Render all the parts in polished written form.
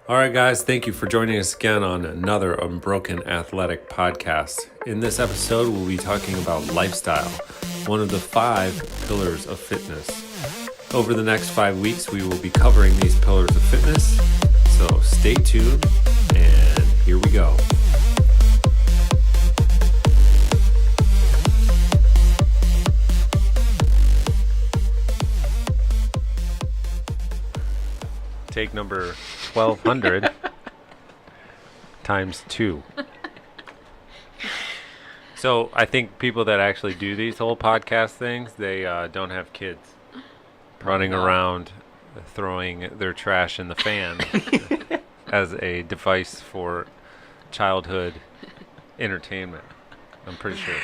All right, guys, thank you for joining us again on another Unbroken Athletic podcast. In this episode, we'll be talking about lifestyle, one of the 5 pillars of fitness. Over the next 5 weeks, we will be covering these pillars of fitness, so stay tuned, and here we go. Take number 1200 times 2. So I think people that actually do these whole podcast things, they don't have kids running around throwing their trash in the fan as a device for childhood entertainment. I'm pretty sure.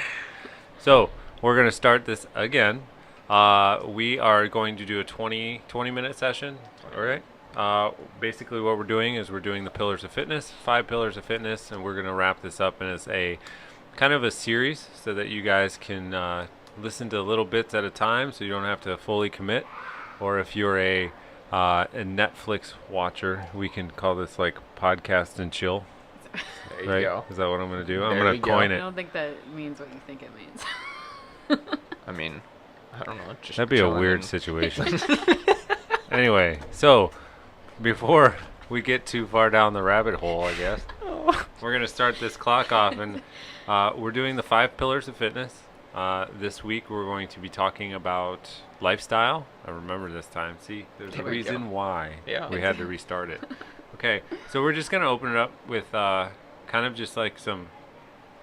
So we're going to start this again. We are going to do a 20-minute session. All right. Basically what we're doing is we're doing the pillars of fitness, 5 pillars of fitness, and we're going to wrap this up as a kind of a series so that you guys can listen to little bits at a time so you don't have to fully commit. Or if you're a Netflix watcher, we can call this like podcast and chill. There you right? go. Is that what I'm going to do? There I'm going we to coin go. it. I don't think that means what you think it means. I mean, I don't know. Just That'd be a chilling weird and- situation. Anyway, so before we get too far down the rabbit hole, I guess, we're going to start this clock off. And we're doing the 5 pillars of fitness. This week we're going to be talking about lifestyle. I remember this time. See, there's a There we reason go. why Yeah. we had to restart it. Okay, so we're just going to open it up with kind of just like some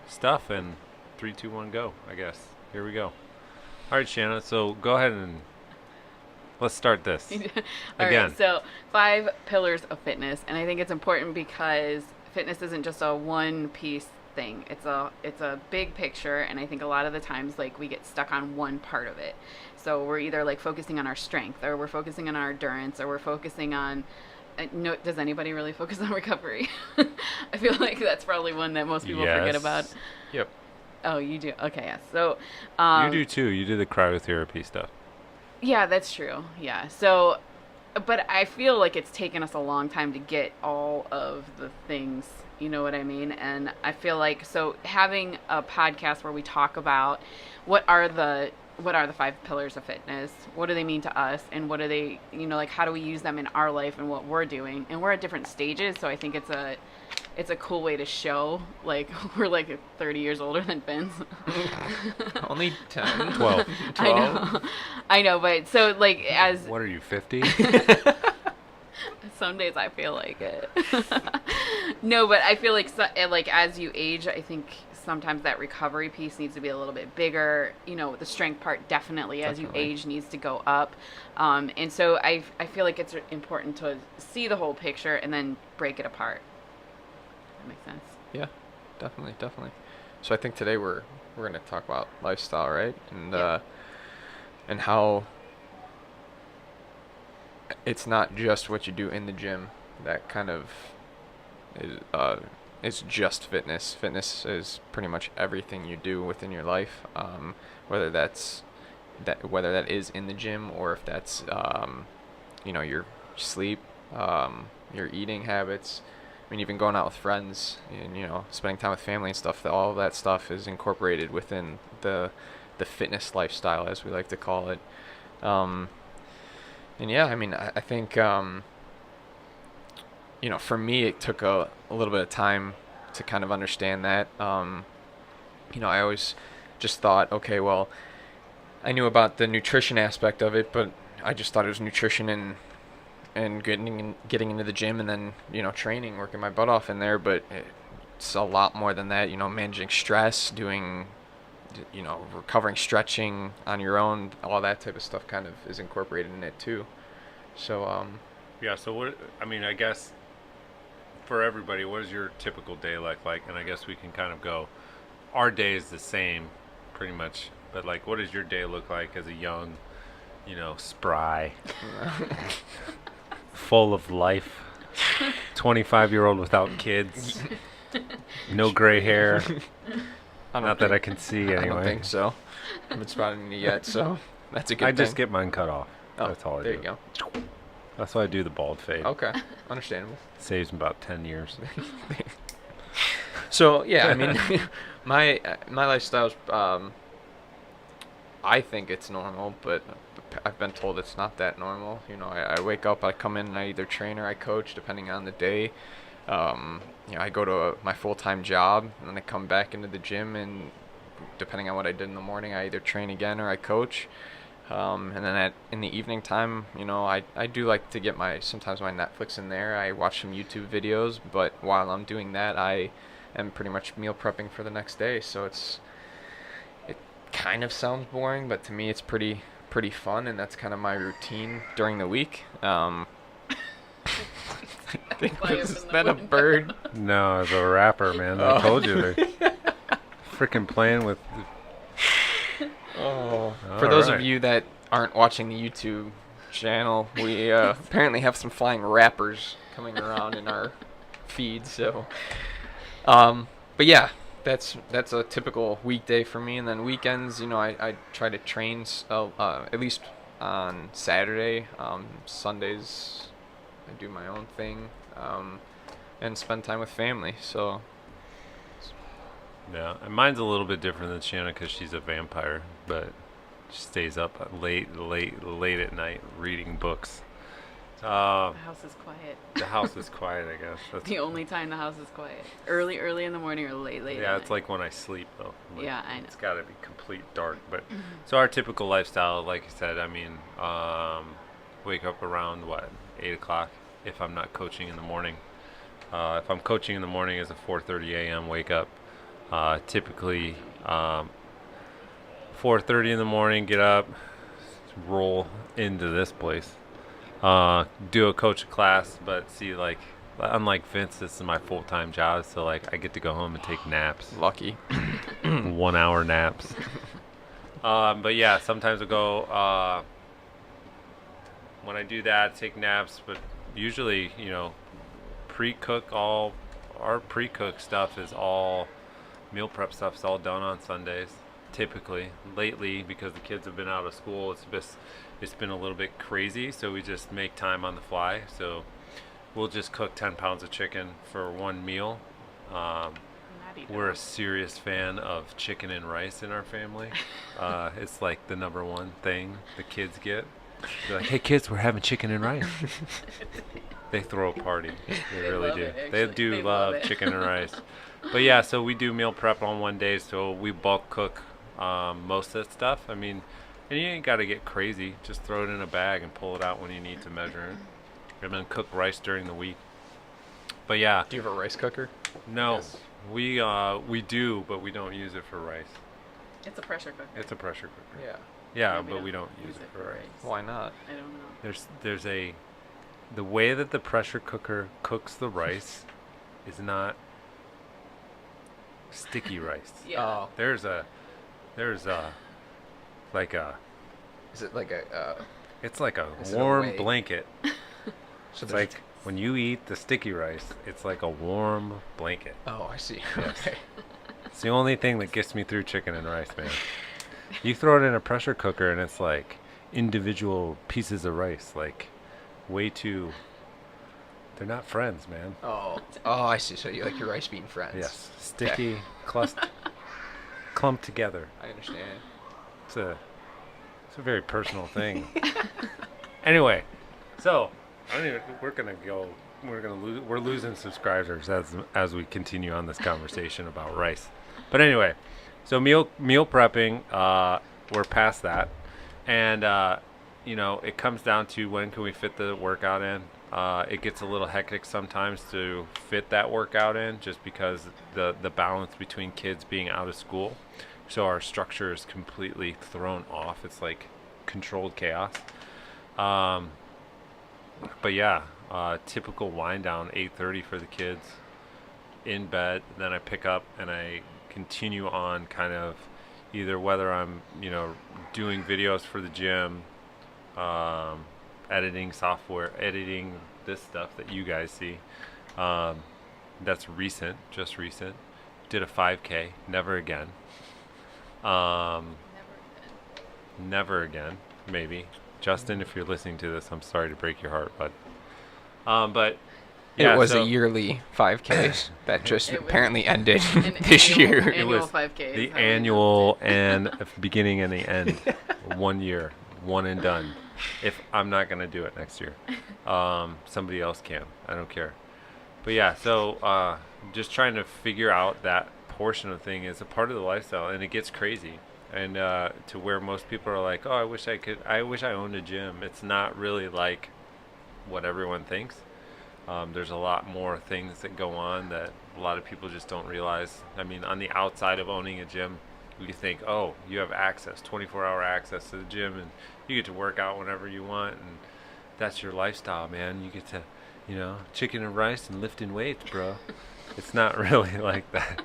stuff, and 3, 2, 1, go, I guess. Here we go. All right, Shanna, so go ahead and let's start this. All Again. right, so 5 pillars of fitness, and I think it's important because fitness isn't just a one-piece thing. It's a big picture, and I think a lot of the times like we get stuck on one part of it. So we're either like focusing on our strength, or we're focusing on our endurance, or we're focusing on no, does anybody really focus on recovery? I feel like that's probably one that most people forget about. Yep. Oh, you do? Okay, yes. So You do too. You do the cryotherapy stuff. yeah, that's true. Yeah. So, but I feel like it's taken us a long time to get all of the things, you know what I mean? And I feel like, so having a podcast where we talk about what are the 5 pillars of fitness, what do they mean to us, and what do they, you know, like how do we use them in our life and what we're doing? And we're at different stages, so I think it's a cool way to show, like, we're like 30 years older than Vince. Only 10. 12. I know, but so like as What are you, 50? some days I feel like it. No, but I feel like like as you age, I think sometimes that recovery piece needs to be a little bit bigger. You know, the strength part definitely as you age needs to go up. And so I feel like it's important to see the whole picture and then break it apart. That makes sense. Yeah, definitely. So I think today we're going to talk about lifestyle, right? And Yeah. And how it's not just what you do in the gym that kind of is it's just fitness. Fitness is pretty much everything you do within your life, whether that is in the gym or if that's your sleep, your eating habits. I mean, even going out with friends and spending time with family and stuff. All of that stuff is incorporated within the fitness lifestyle, as we like to call it. And yeah, I mean, I think for me, it took a little bit of time to kind of understand that. I always just thought, okay, well, I knew about the nutrition aspect of it, but I just thought it was nutrition and getting into the gym and then training, working my butt off in there. But it's a lot more than that. Managing stress, doing recovering, stretching on your own, all that type of stuff kind of is incorporated in it too. So Yeah, so what, I mean, I guess for everybody, what is your typical day like? And I guess we can kind of go, our day is the same pretty much, but like, what does your day look like as a young, spry, full of life, 25-year-old without kids, no gray hair? Not that I can see anyway. I don't think so. I haven't spotted any yet, so that's a good I thing. just get mine cut off. Oh, That's all I do. there you go. That's why I do the bald fade. Okay, understandable. Saves me about 10 years. So yeah, I mean, my lifestyle's I think it's normal, but I've been told it's not that normal. You know, I wake up, I come in, and I either train or I coach, depending on the day. You know, I go to my full-time job, and then I come back into the gym, and depending on what I did in the morning, I either train again or I coach. And then in the evening time, you know, I do like to get sometimes my Netflix in there. I watch some YouTube videos, but while I'm doing that, I am pretty much meal prepping for the next day. So it kind of sounds boring, but to me it's pretty fun, and that's kind of my routine during the week. I think is that a bird? No, it's a rapper, man. I told you they're freaking playing with. For those of you that aren't watching the YouTube channel, we apparently have some flying rappers coming around in our feed. So, but yeah, that's a typical weekday for me. And then weekends, you know, I try to train at least on Saturday. Sundays, I do my own thing, and spend time with family. So. Yeah, and mine's a little bit different than Shanna because she's a vampire, but she stays up late at night reading books. The house is quiet. The house is quiet, I guess. That's the only time the house is quiet. Early in the morning or late at yeah, night. it's like when I sleep, though. Like, yeah, I know. It's got to be complete dark. But so our typical lifestyle, like I said, I mean, wake up around, 8 o'clock if I'm not coaching in the morning. If I'm coaching in the morning, it's a 4:30 a.m. wake up. Typically 4:30 in the morning, get up, roll into this place, do a coach class, but see, like, unlike Vince, this is my full-time job, so like I get to go home and take naps. Lucky. 1 hour naps. But yeah, sometimes I go when I do that, take naps, but usually, you know, our pre-cook stuff is all meal prep stuff's all done on Sundays. Typically, lately, because the kids have been out of school, it's been a little bit crazy. So we just make time on the fly. So we'll just cook 10 pounds of chicken for one meal. We're a serious fan of chicken and rice in our family. It's like the number one thing the kids get. They're like, "Hey kids, we're having chicken and rice." They throw a party. They really do. They do love chicken and rice. But yeah, so we do meal prep on one day, so we bulk cook most of that stuff. I mean, and you ain't got to get crazy. Just throw it in a bag and pull it out when you need to measure it. And then cook rice during the week. But yeah. Do you have a rice cooker? No, yes. We do, but we don't use it for rice. It's a pressure cooker. It's a pressure cooker. Yeah. Yeah, but we don't use it for rice. Why not? I don't know. There's the way that the pressure cooker cooks the rice is not sticky rice. Yeah. Oh. There's like a. Is it like a? It's like a warm blanket. So it's like when you eat the sticky rice, it's like a warm blanket. Oh, I see. Yes. Okay. It's the only thing that gets me through chicken and rice, man. You throw it in a pressure cooker and it's like individual pieces of rice, like way too. They're not friends, man. Oh, I see. So you like your rice being friends? Yes, sticky, clumped together. I understand. It's a very personal thing. Anyway, so we're losing subscribers as we continue on this conversation about rice. But anyway, so meal prepping, we're past that, and you know, it comes down to when can we fit the workout in. It gets a little hectic sometimes to fit that workout in, just because the balance between kids being out of school. So our structure is completely thrown off. It's like controlled chaos. But yeah, typical wind down, 8:30 for the kids, in bed. Then I pick up and I continue on, kind of either whether I'm, you know, doing videos for the gym, editing software, editing this stuff that you guys see. That's just recent. Did a 5K, never again. Never again, maybe. Justin, if you're listening to this, I'm sorry to break your heart, but yeah, it was so a yearly 5K that just It was apparently ended an this annual- year. annual was 5K. the is how we annual announced and beginning and the end, 1 year, one and done. If I'm not gonna do it next year, somebody else can. I don't care. But yeah, so just trying to figure out that portion of the thing is a part of the lifestyle, and it gets crazy. And to where most people are like, oh, I wish I owned a gym. It's not really like what everyone thinks. There's a lot more things that go on that a lot of people just don't realize. I mean, on the outside of owning a gym, you think, oh, you have access, 24-hour access to the gym, and you get to work out whenever you want, and that's your lifestyle, man. You get to, chicken and rice and lifting weights, bro. It's not really like that.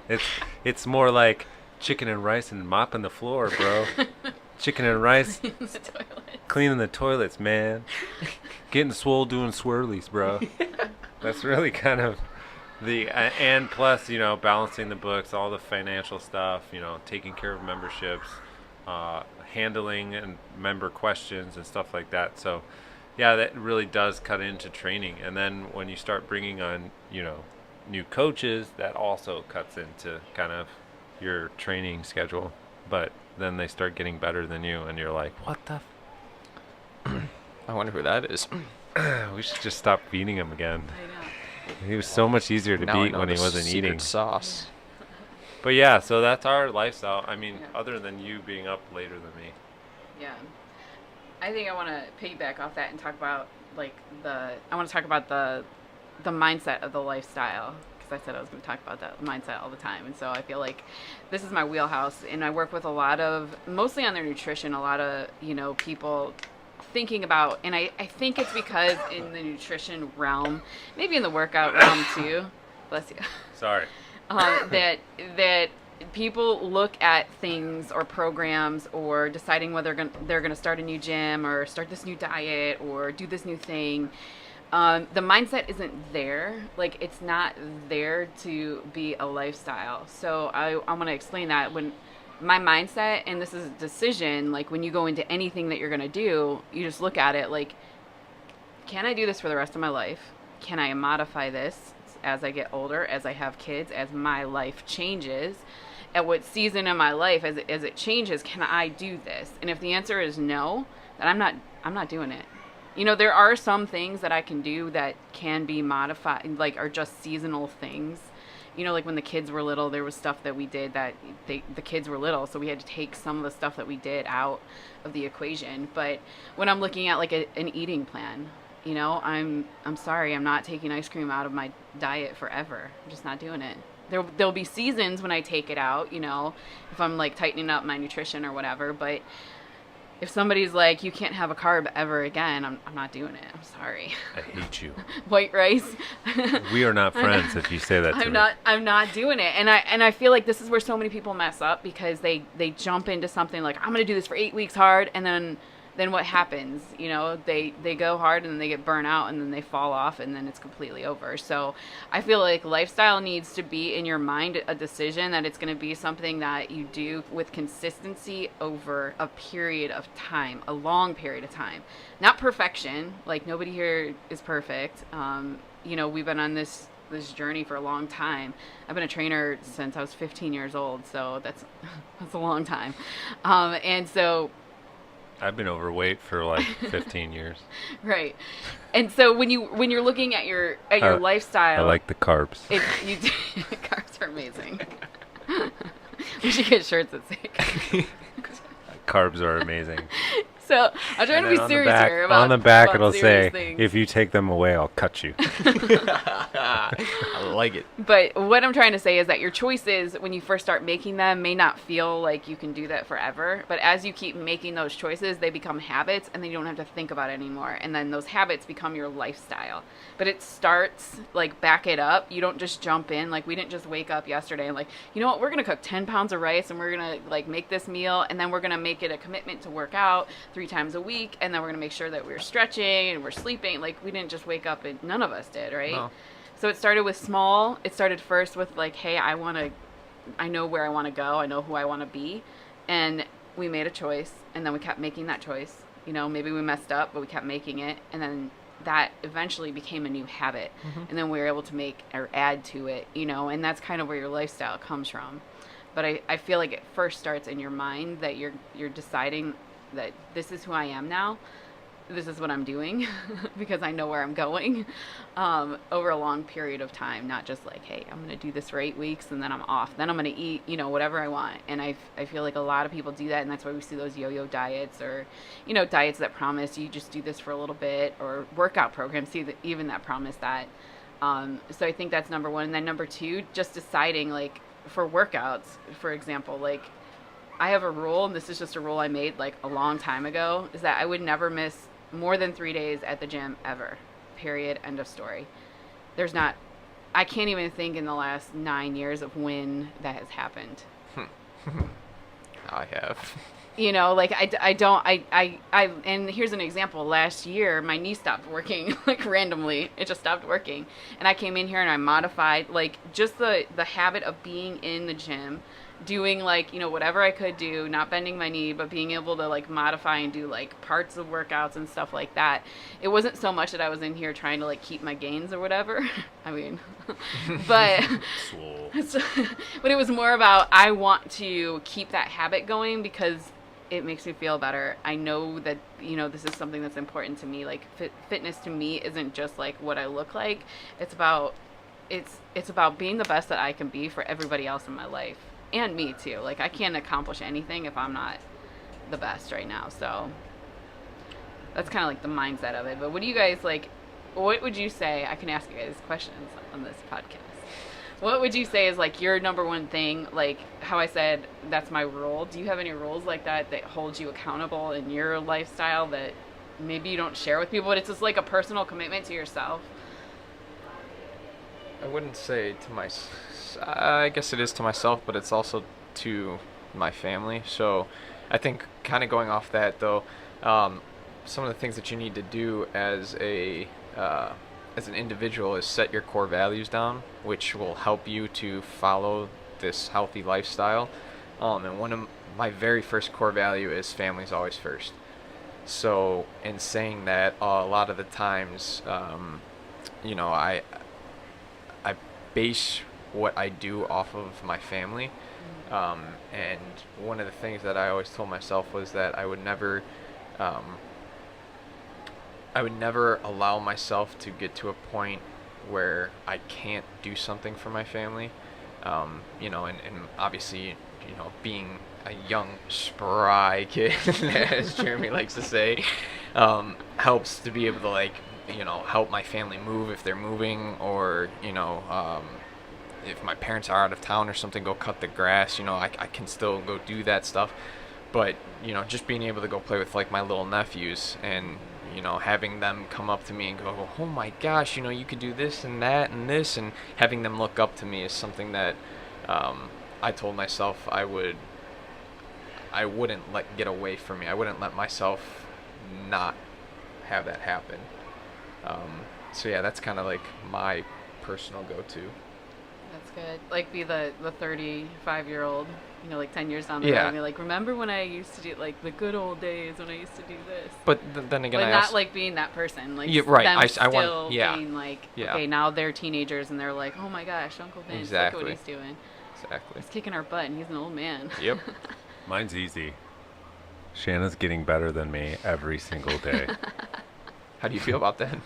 It's more like chicken and rice and mopping the floor, bro. Chicken and rice, in the toilet. cleaning the toilets, man. Getting swole doing swirlies, bro. That's really kind of and plus, balancing the books, all the financial stuff, taking care of memberships, handling and member questions and stuff like that. So, yeah, that really does cut into training. And then when you start bringing on, new coaches, that also cuts into kind of your training schedule. But then they start getting better than you, and you're like, what the I wonder who that is. we should just stop feeding him again. I know. He was so much easier to Now I beat know when he the wasn't secret eating. sauce. But yeah, so that's our lifestyle. I mean, Yeah. other than you being up later than me. Yeah. I think I want to piggyback off that and talk about the mindset of the lifestyle, because I said I was going to talk about that mindset all the time. And so I feel like this is my wheelhouse, and I work with mostly on their nutrition, a lot of, people thinking about, and I think it's because in the nutrition realm, maybe in the workout realm too, bless you, Sorry. that people look at things or programs or deciding whether they're going to start a new gym or start this new diet or do this new thing. The mindset isn't there. Like, it's not there to be a lifestyle. So I want to explain that. When my mindset, and this is a decision, like when you go into anything that you're going to do, you just look at it like, can I do this for the rest of my life? Can I modify this as I get older, as I have kids, as my life changes? At what season in my life, as it changes, can I do this? And if the answer is no, then I'm not doing it. There are some things that I can do that can be modified, like are just seasonal things. Like when the kids were little, there was stuff that we did that the kids were little, so we had to take some of the stuff that we did out of the equation. But when I'm looking at like an eating plan, I'm sorry, I'm not taking ice cream out of my diet forever. I'm just not doing it. There'll be seasons when I take it out, if I'm like tightening up my nutrition or whatever. But if somebody's like, you can't have a carb ever again, I'm not doing it. I'm sorry. I hate you. White rice. We are not friends if you say that to me. I'm not doing it. And I feel like this is where so many people mess up, because they jump into something like, I'm going to do this for 8 weeks hard, and then what happens? They go hard and then they get burnt out and then they fall off and then it's completely over. So I feel like lifestyle needs to be in your mind a decision that it's going to be something that you do with consistency over a period of time, a long period of time. Not perfection. Like, nobody here is perfect. We've been on this journey for a long time. I've been a trainer since I was 15 years old, so that's a long time. And so I've been overweight for like 15 years. Right. And so when you're looking at your lifestyle, I like the carbs. Carbs are amazing. We should get shirts that say Carbs are amazing. So I'm trying to be serious here about on the back it'll serious say, things. if you take them away, I'll cut you. I like it. But what I'm trying to say is that your choices, when you first start making them, may not feel like you can do that forever. But as you keep making those choices, they become habits, and then you don't have to think about it anymore. And then those habits become your lifestyle. But it starts, like, back it up. You don't just jump in. Like, we didn't just wake up yesterday and, like, you know what, we're going to cook 10 pounds of rice, and we're going to, like, make this meal, and then we're going to make it a commitment to work out 3 times a week, and then we're going to make sure that we're stretching and we're sleeping. Like, we didn't just wake up, and none of us did, right? No. So it started with small. It started first with, like, hey, I know where I want to go. I know who I want to be. And we made a choice, and then we kept making that choice. maybe we messed up, but we kept making it. And then that eventually became a new habit. And then we were able to make or add to it, and that's kind of where your lifestyle comes from. But I feel like it first starts in your mind that you're deciding that this is who I am now. This is what I'm doing because I know where I'm going over a long period of time, not just like, hey, I'm going to do this for 8 weeks and then I'm off. Then I'm going to eat, whatever I want. And I feel like a lot of people do that, and that's why we see those yo-yo diets or, diets that promise you just do this for a little bit, or workout programs even that promise that. So I think that's number one. And then number two, just deciding, like, for workouts, for example, like, I have a rule, and this is just a rule I made like a long time ago, is that I would never miss more than 3 days at the gym ever. Period. End of story. I can't even think in the last 9 years of when that has happened. I have. Like I don't, and here's an example. Last year, my knee stopped working, like randomly. It just stopped working. And I came in here and I modified, like, just the habit of being in the gym, doing, like, whatever I could do, not bending my knee, but being able to, like, modify and do, like, parts of workouts and stuff like that. It wasn't so much that I was in here trying to, like, keep my gains or whatever. I mean, but but it was more about, I want to keep that habit going because it makes me feel better. I know that, this is something that's important to me. Like, fitness to me isn't just, like, what I look like. It's about being the best that I can be for everybody else in my life. And me too. Like, I can't accomplish anything if I'm not the best right now. So that's kind of like the mindset of it. But what do you guys, like, what would you say? I can ask you guys questions on this podcast. What would you say is, like, your number one thing? Like how I said, that's my rule. Do you have any rules like that hold you accountable in your lifestyle that maybe you don't share with people, but it's just like a personal commitment to yourself? I wouldn't say to I guess it is to myself, but it's also to my family. So I think, kind of going off that though, some of the things that you need to do as an individual is set your core values down, which will help you to follow this healthy lifestyle. And one of my very first core value is family's always first. So in saying that, a lot of the times, I base what I do off of my family. And one of the things that I always told myself was that I would never allow myself to get to a point where I can't do something for my family. And obviously, being a young, spry kid, as Jeremy likes to say, helps to be able to, like, help my family move if they're moving, or, if my parents are out of town or something, go cut the grass, I can still go do that stuff. But, just being able to go play with, like, my little nephews and, having them come up to me and go, oh my gosh, you could do this and that and this, and having them look up to me is something that I told myself I wouldn't let get away from me. I wouldn't let myself not have that happen. So yeah, that's kind of like my personal go-to. That's good. Like, be the 35-year-old, like 10 years down the road, and be like, remember when I used to do, like, the good old days when I used to do this? But then again, like, not like being that person. Like, yeah, right. them I want, being like, okay, now they're teenagers and they're like, oh my gosh, Uncle Vince, exactly. look at what he's doing. Exactly. He's kicking our butt and he's an old man. Yep. Mine's easy. Shanna's getting better than me every single day. How do you feel about that?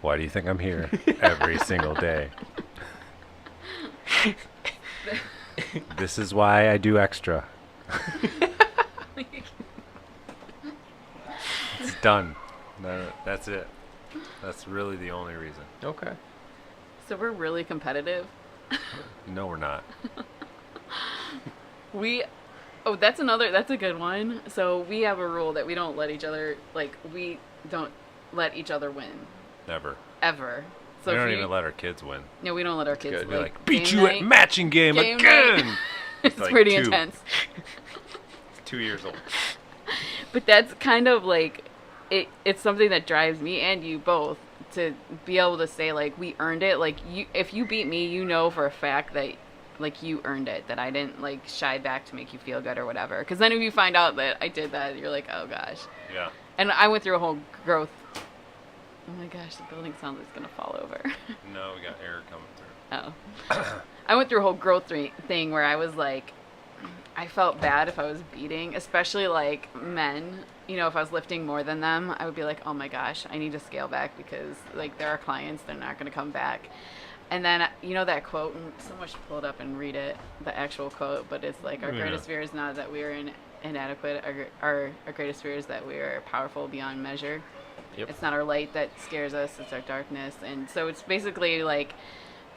Why do you think I'm here every single day? This is why I do extra. It's done. That's it. That's really the only reason. Okay. So we're really competitive. No, we're not. That's a good one. So we have a rule that we don't let each other win. Never. Ever. So we don't even let our kids win. No, we don't let our kids win. We like, beat you at matching game again. It's like pretty intense. 2 years old. But that's kind of like, it's something that drives me and you both to be able to say, like, we earned it. Like, if you beat me, for a fact that, like, you earned it, that I didn't, like, shy back to make you feel good or whatever. Because then if you find out that I did that, you're like, oh gosh. Yeah. And I went through a whole growth. Oh my gosh, the building sounds like it's gonna fall over. No, we got air coming through. Oh. I went through a whole growth thing where I was like, I felt bad if I was beating, especially like men. You know, if I was lifting more than them, I would be like, oh my gosh, I need to scale back because like there are clients, they're not gonna come back. And then, you know that quote, and someone should pull it up and read it, the actual quote, but it's like, our greatest fear is not that we are inadequate, our greatest fear is that we are powerful beyond measure. Yep. It's not our light that scares us, it's our darkness. And so it's basically like,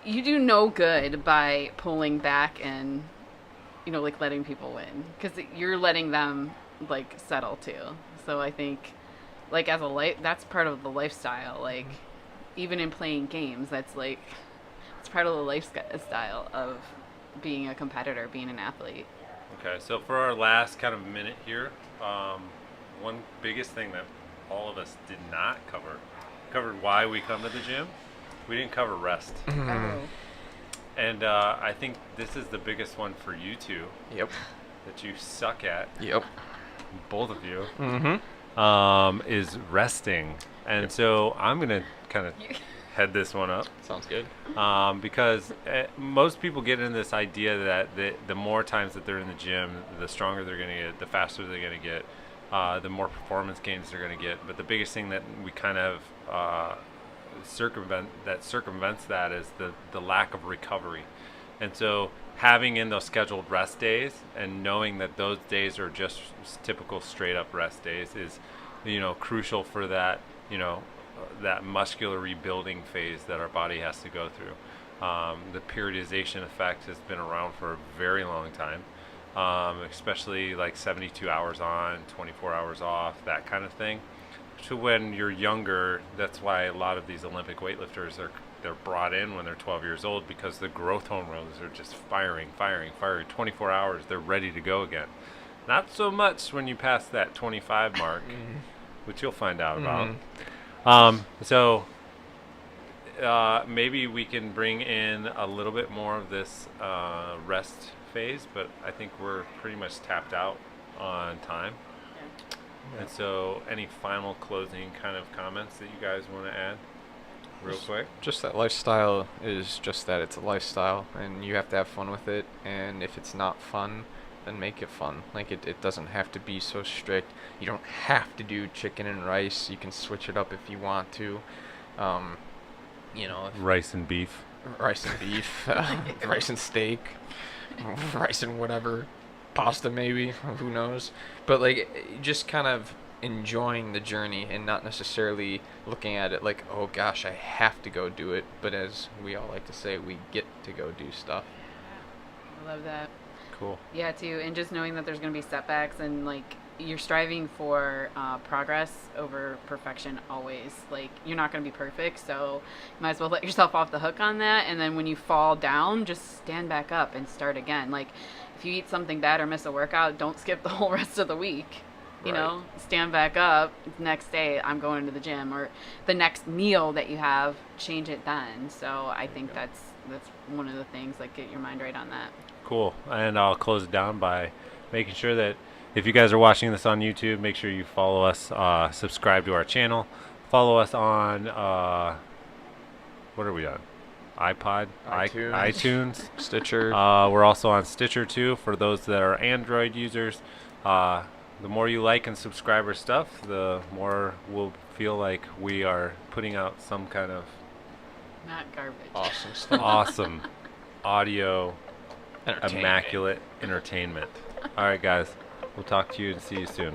you do no good by pulling back and, you know, like letting people win. Because you're letting them, like, settle too. So I think, like, as a that's part of the lifestyle. Like, even in playing games, that's like, it's part of the lifestyle of being a competitor, being an athlete. Okay, so for our last kind of minute here, one biggest thing that all of us did not covered why we come to the gym. We didn't cover rest. Oh. And I think this is the biggest one for you two. Yep. That you suck at. Yep. Both of you. Mm-hmm. Is resting. And so I'm going to kind of head this one up. Sounds good. Because most people get in this idea that the more times that they're in the gym, the stronger they're going to get, the faster they're going to get, the more performance gains they're going to get. But the biggest thing that we kind of circumvents that is the lack of recovery. And so having in those scheduled rest days and knowing that those days are just typical straight up rest days is, you know, crucial for that, you know, that muscular rebuilding phase that our body has to go through. The periodization effect has been around for a very long time, especially like 72 hours on, 24 hours off, that kind of thing. To when you're younger, that's why a lot of these Olympic weightlifters they're brought in when they're 12 years old because the growth hormones are just firing. 24 hours, they're ready to go again. Not so much when you pass that 25 mark, which you'll find out about. So maybe we can bring in a little bit more of this rest phase, but I think we're pretty much tapped out on time. And so any final closing kind of comments that you guys want to add real quick? Just that lifestyle is just that. It's a lifestyle, and you have to have fun with it. And if it's not fun, then make it fun. Like, it doesn't have to be so strict. You don't have to do chicken and rice. You can switch it up if you want to. You know, rice and beef, rice and steak, rice and whatever. Pasta maybe, who knows, but like just kind of enjoying the journey and not necessarily looking at it like, oh gosh, I have to go do it, but as we all like to say, we get to go do stuff. I love that. Cool. Yeah, too, and just knowing that there's going to be setbacks and like you're striving for progress over perfection always. Like, you're not going to be perfect, so you might as well let yourself off the hook on that, and then when you fall down, just stand back up and start again. Like, if you eat something bad or miss a workout, don't skip the whole rest of the week. You know, stand back up. Next day, I'm going to the gym, or the next meal that you have, change it then. So I think that's one of the things. Like, get your mind right on that. Cool. And I'll close it down by making sure that if you guys are watching this on YouTube, make sure you follow us, subscribe to our channel, follow us on what are we on? iPod, iTunes, Stitcher. We're also on Stitcher too for those that are Android users. The more you like and subscribe our stuff, the more we'll feel like we are putting out some kind of Not garbage. Awesome stuff. awesome audio, Entertainment. immaculate entertainment. All right, guys. We'll talk to you and see you soon.